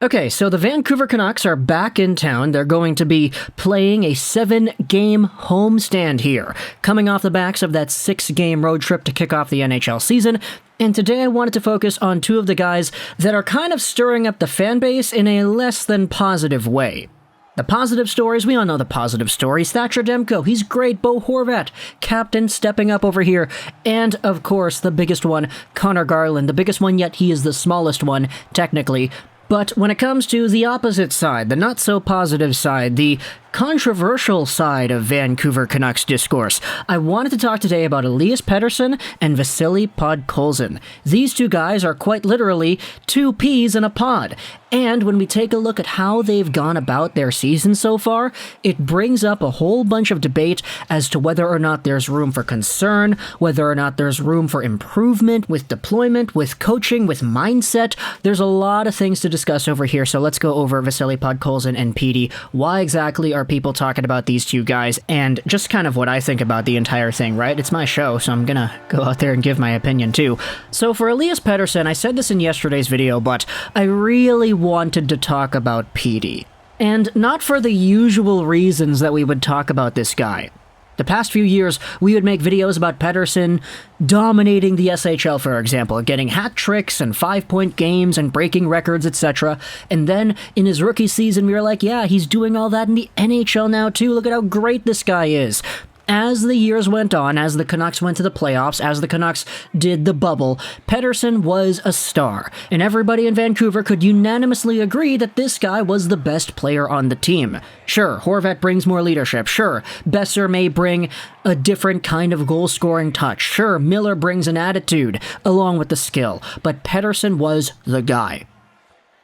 Okay, so the Vancouver Canucks are back in town. They're going to be playing a 7-game homestand here, coming off the backs of that 6-game road trip to kick off the NHL season. And today I wanted to focus on two of the guys that are kind of stirring up the fan base in a less than positive way. The positive stories, we all know the positive stories. Thatcher Demko, he's great. Bo Horvat, captain, stepping up over here. And, of course, the biggest one, Connor Garland. The biggest one, yet he is the smallest one, technically. But when it comes to the opposite side, the not-so-positive side, the controversial side of Vancouver Canucks discourse, I wanted to talk today about Elias Pettersson and Vasily Podkolzin. These two guys are quite literally two peas in a pod. And when we take a look at how they've gone about their season so far, it brings up a whole bunch of debate as to whether or not there's room for concern, whether or not there's room for improvement with deployment, with coaching, with mindset. There's a lot of things to discuss over here, so let's go over Vasily Podkolzin and Petey. Why exactly are people talking about these two guys, and just kind of what I think about the entire thing, right? It's my show, so I'm gonna go out there and give my opinion too. So for Elias Pettersson, I said this in yesterday's video, but I really wanted to talk about Petey. And not for the usual reasons that we would talk about this guy. The past few years, we would make videos about Pettersson dominating the SHL, for example, getting hat tricks and 5-point games and breaking records, etc. And then, in his rookie season, we were like, yeah, he's doing all that in the NHL now too, look at how great this guy is. As the years went on, as the Canucks went to the playoffs, as the Canucks did the bubble, Pettersson was a star, and everybody in Vancouver could unanimously agree that this guy was the best player on the team. Sure, Horvat brings more leadership. Sure, Besser may bring a different kind of goal-scoring touch. Sure, Miller brings an attitude along with the skill, but Pettersson was the guy.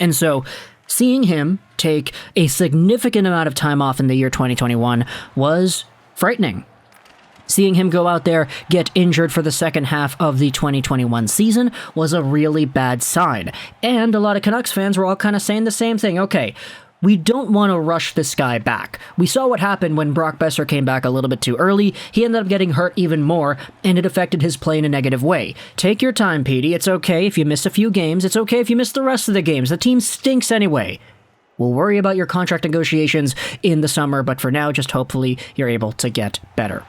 And so, seeing him take a significant amount of time off in the year 2021 was frightening. Seeing him go out there, get injured for the second half of the 2021 season was a really bad sign. And a lot of Canucks fans were all kind of saying the same thing. Okay, we don't want to rush this guy back. We saw what happened when Brock Besser came back a little bit too early. He ended up getting hurt even more, and it affected his play in a negative way. Take your time, Petey. It's okay if you miss a few games. It's okay if you miss the rest of the games. The team stinks anyway. We'll worry about your contract negotiations in the summer, but for now, just hopefully you're able to get better.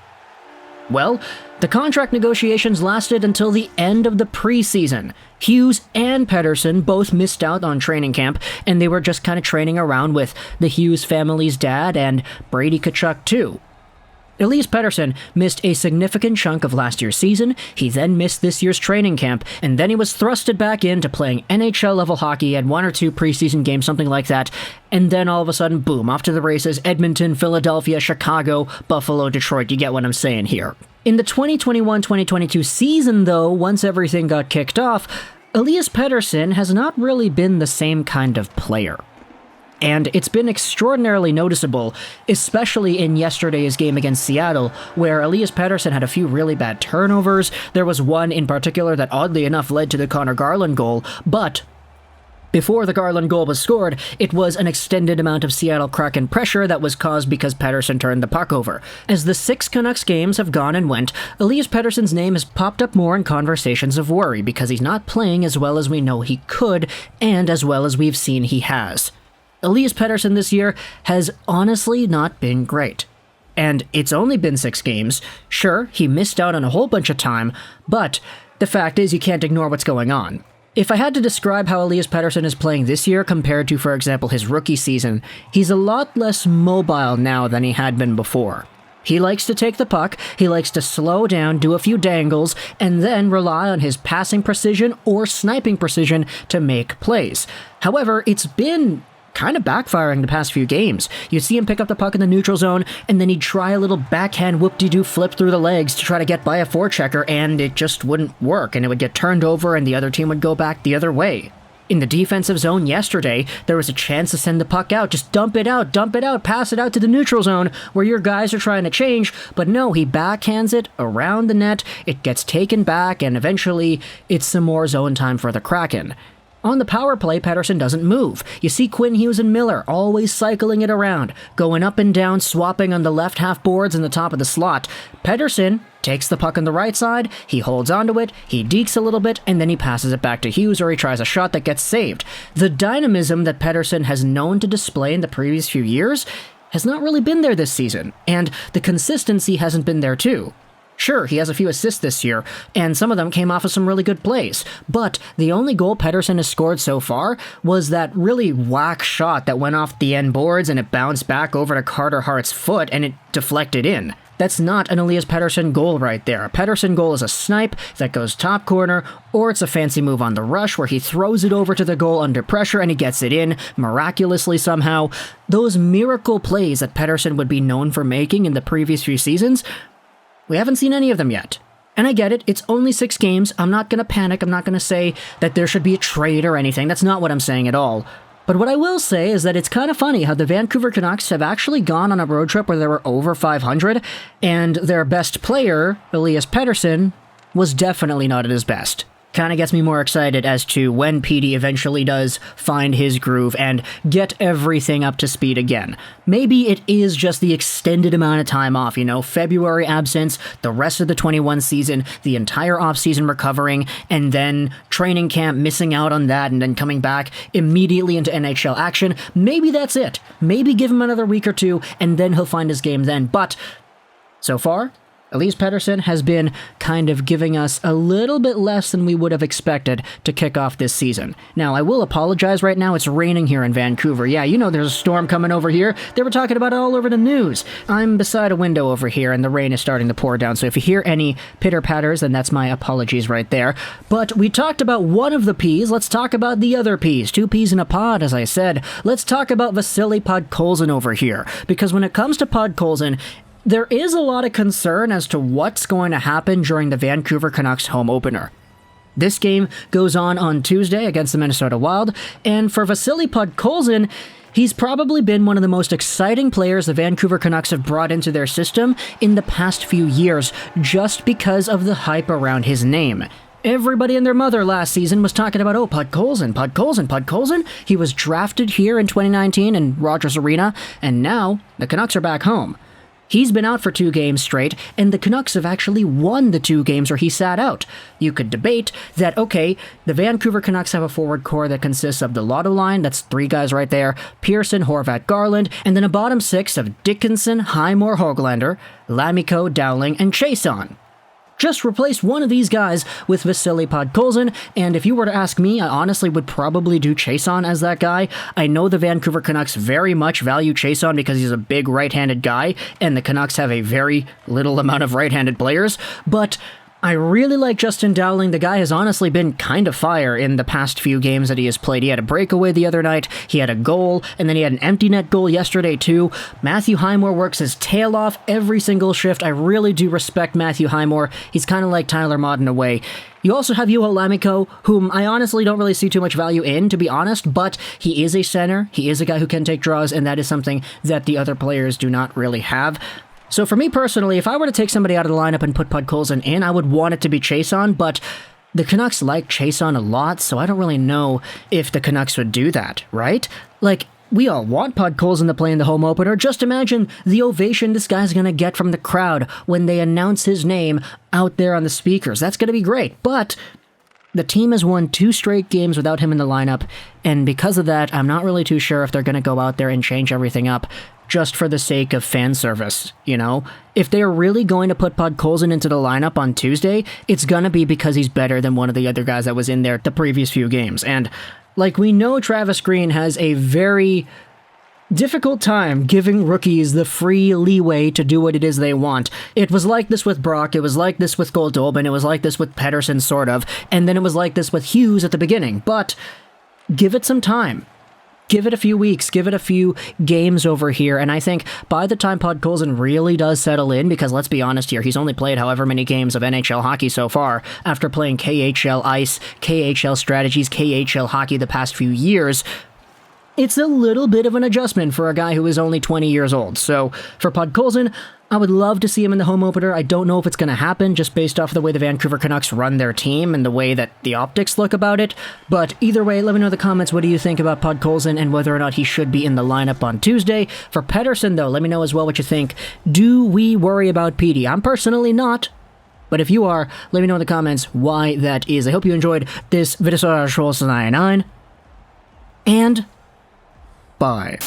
Well, the contract negotiations lasted until the end of the preseason. Hughes and Pettersson both missed out on training camp, and they were just kind of training around with the Hughes family's dad and Brady Tkachuk too. Elias Pettersson missed a significant chunk of last year's season, he then missed this year's training camp, and then he was thrusted back into playing NHL-level hockey at 1 or 2 preseason games, something like that, and then all of a sudden, boom, off to the races, Edmonton, Philadelphia, Chicago, Buffalo, Detroit, you get what I'm saying here. In the 2021-2022 season, though, once everything got kicked off, Elias Pettersson has not really been the same kind of player. And it's been extraordinarily noticeable, especially in yesterday's game against Seattle, where Elias Pettersson had a few really bad turnovers. There was one in particular that oddly enough led to the Connor Garland goal, but before the Garland goal was scored, it was an extended amount of Seattle Kraken pressure that was caused because Pettersson turned the puck over. As the 6 Canucks games have gone and went, Elias Pettersson's name has popped up more in conversations of worry because he's not playing as well as we know he could, and as well as we've seen he has. Elias Pettersson this year has honestly not been great. And it's only been 6 games. Sure, he missed out on a whole bunch of time, but the fact is you can't ignore what's going on. If I had to describe how Elias Pettersson is playing this year compared to, for example, his rookie season, he's a lot less mobile now than he had been before. He likes to take the puck, he likes to slow down, do a few dangles, and then rely on his passing precision or sniping precision to make plays. However, it's been kind of backfiring the past few games. You'd see him pick up the puck in the neutral zone, and then he'd try a little backhand whoop-de-doo flip through the legs to try to get by a forechecker, and it just wouldn't work, and it would get turned over, and the other team would go back the other way. In the defensive zone yesterday, there was a chance to send the puck out. Just dump it out, pass it out to the neutral zone, where your guys are trying to change, but no, he backhands it around the net, it gets taken back, and eventually, it's some more zone time for the Kraken. On the power play, Pettersson doesn't move. You see Quinn Hughes and Miller always cycling it around, going up and down, swapping on the left half boards and the top of the slot. Pettersson takes the puck on the right side, he holds onto it, he dekes a little bit, and then he passes it back to Hughes, or he tries a shot that gets saved. The dynamism that Pettersson has known to display in the previous few years has not really been there this season, and the consistency hasn't been there too. Sure, he has a few assists this year, and some of them came off of some really good plays, but the only goal Pettersson has scored so far was that really whack shot that went off the end boards and it bounced back over to Carter Hart's foot and it deflected in. That's not an Elias Pettersson goal right there. A Pettersson goal is a snipe that goes top corner, or it's a fancy move on the rush where he throws it over to the goal under pressure and he gets it in, miraculously somehow. Those miracle plays that Pettersson would be known for making in the previous few seasons, we haven't seen any of them yet. And I get it, it's only 6 games, I'm not gonna panic, I'm not gonna say that there should be a trade or anything, that's not what I'm saying at all. But what I will say is that it's kind of funny how the Vancouver Canucks have actually gone on a road trip where they were over 500, and their best player, Elias Pettersson, was definitely not at his best. Kind of gets me more excited as to when Petey eventually does find his groove and get everything up to speed again. Maybe it is just the extended amount of time off, February absence, the rest of the 21 season, the entire offseason recovering, and then training camp missing out on that and then coming back immediately into NHL action. Maybe that's it. Maybe give him another week or two and then he'll find his game then. But so far, Elias Pettersson has been kind of giving us a little bit less than we would have expected to kick off this season. Now, I will apologize right now, it's raining here in Vancouver. Yeah, there's a storm coming over here. They were talking about it all over the news. I'm beside a window over here and the rain is starting to pour down, so if you hear any pitter-patters, then that's my apologies right there. But we talked about one of the P's, let's talk about the other P's. 2 P's in a pod, as I said. Let's talk about Vasily Podkolzin over here, because when it comes to Podkolzin, there is a lot of concern as to what's going to happen during the Vancouver Canucks home opener. This game goes on Tuesday against the Minnesota Wild, and for Vasily Podkolzin, he's probably been one of the most exciting players the Vancouver Canucks have brought into their system in the past few years, just because of the hype around his name. Everybody and their mother last season was talking about, Podkolzin. He was drafted here in 2019 in Rogers Arena, and now the Canucks are back home. He's been out for 2 games straight, and the Canucks have actually won the 2 games where he sat out. You could debate that, okay, the Vancouver Canucks have a forward core that consists of the Lotto line, that's 3 guys right there, Pearson, Horvat, Garland, and then a bottom 6 of Dickinson, Highmore, Höglander, Lammikko, Dowling, and Chiasson. Just replace one of these guys with Vasily Podkolzin, and if you were to ask me, I honestly would probably do Chiasson as that guy. I know the Vancouver Canucks very much value Chiasson because he's a big right-handed guy, and the Canucks have a very little amount of right-handed players, but I really like Justin Dowling. The guy has honestly been kind of fire in the past few games that he has played. He had a breakaway the other night, he had a goal, and then he had an empty net goal yesterday too. Matthew Highmore works his tail off every single shift. I really do respect Matthew Highmore. He's kind of like Tyler Mott in a way. You also have Juho Lammikko, whom I honestly don't really see too much value in, to be honest, but he is a center, he is a guy who can take draws, and that is something that the other players do not really have. So for me personally, if I were to take somebody out of the lineup and put Podkolzin in, I would want it to be Chiasson, but the Canucks like Chiasson a lot, so I don't really know if the Canucks would do that, right? Like, we all want Podkolzin to play in the home opener. Just imagine the ovation this guy's going to get from the crowd when they announce his name out there on the speakers. That's going to be great, but the team has won 2 straight games without him in the lineup, and because of that, I'm not really too sure if they're going to go out there and change everything up just for the sake of fan service, If they're really going to put Podkolzin into the lineup on Tuesday, it's gonna be because he's better than one of the other guys that was in there the previous few games. And, we know Travis Green has a very difficult time giving rookies the free leeway to do what it is they want. It was like this with Brock, it was like this with Goldobin, it was like this with Pettersson, sort of, and then it was like this with Hughes at the beginning. But give it some time. Give it a few weeks, give it a few games over here, and I think by the time Podkolzin really does settle in, because let's be honest here, he's only played however many games of NHL hockey so far, after playing KHL Ice, KHL Strategies, KHL Hockey the past few years, it's a little bit of an adjustment for a guy who is only 20 years old. So for Podkolzin, I would love to see him in the home opener. I don't know if it's going to happen just based off of the way the Vancouver Canucks run their team and the way that the optics look about it. But either way, let me know in the comments what do you think about Podkolzin and whether or not he should be in the lineup on Tuesday. For Pettersson, though, let me know as well what you think. Do we worry about Petey? I'm personally not. But if you are, let me know in the comments why that is. I hope you enjoyed this video. And bye.